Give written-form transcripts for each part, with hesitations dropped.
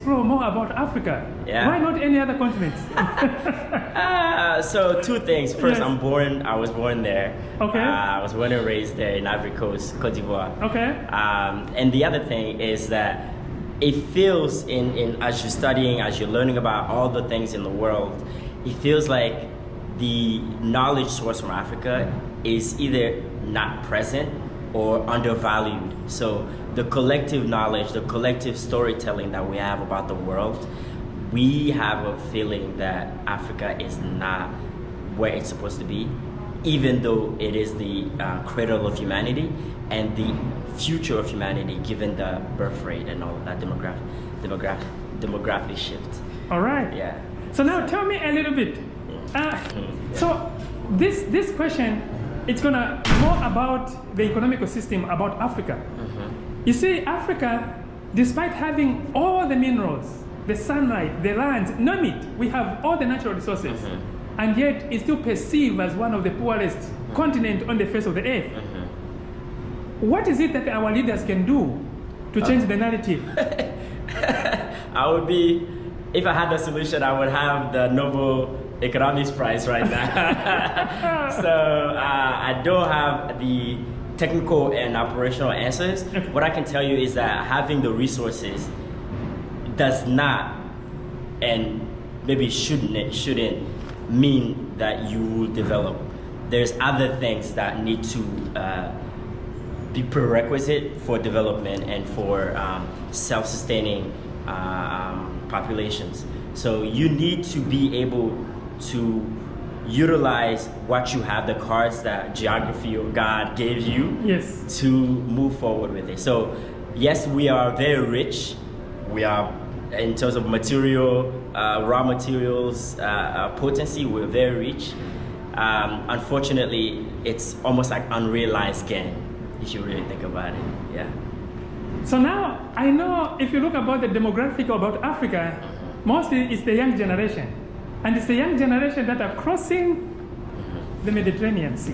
explore more about Africa. Yeah. Why not any other continent? So two things. First, Yes. I was born there. Okay. I was born and raised there in Ivory Coast, Cote d'Ivoire. Okay. And the other thing is that it feels in as you're studying, as you're learning about all the things in the world, it feels like the knowledge source from Africa is either not present or undervalued. So the collective knowledge, the collective storytelling that we have about the world, we have a feeling that Africa is not where it's supposed to be, even though it is the cradle of humanity and the future of humanity, given the birth rate and all of that demographic shift. All right. Yeah. So now tell me a little bit. So this question, it's gonna more about the economical system about Africa. You see, Africa, despite having all the minerals, the sunlight, the lands, name it, we have all the natural resources, and yet it's still perceived as one of the poorest continents on the face of the earth. What is it that our leaders can do to change the narrative? I would be, if I had the solution, I would have the Nobel Economics Prize right now. So I don't have the technical and operational answers. What I can tell you is that having the resources does not, and maybe shouldn't mean that you will develop. There's other things that need to be prerequisite for development and for self-sustaining populations. So you need to be able to utilize what you have, the cards that geography or God gave you, Yes. to move forward with it. So yes, we are very rich. We are, in terms of material, raw materials, potency, we're very rich. Unfortunately, it's almost like unrealized gain, if you really think about it. Yeah. So now, I know if you look about the demographic about Africa, mostly it's the young generation. And it's the young generation that are crossing the Mediterranean Sea,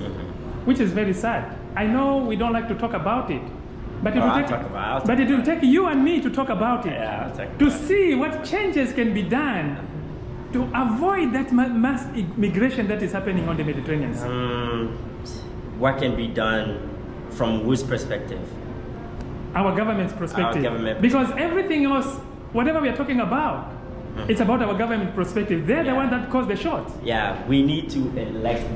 which is very sad. I know we don't like to talk about it, but it will take you and me to talk about it, to see what changes can be done to avoid that mass migration that is happening on the Mediterranean Sea. What can be done from whose perspective? Our government's perspective. Our government. Because everything else, whatever we are talking about, it's about our government perspective. They're the one that calls the shots. Yeah, we need to elect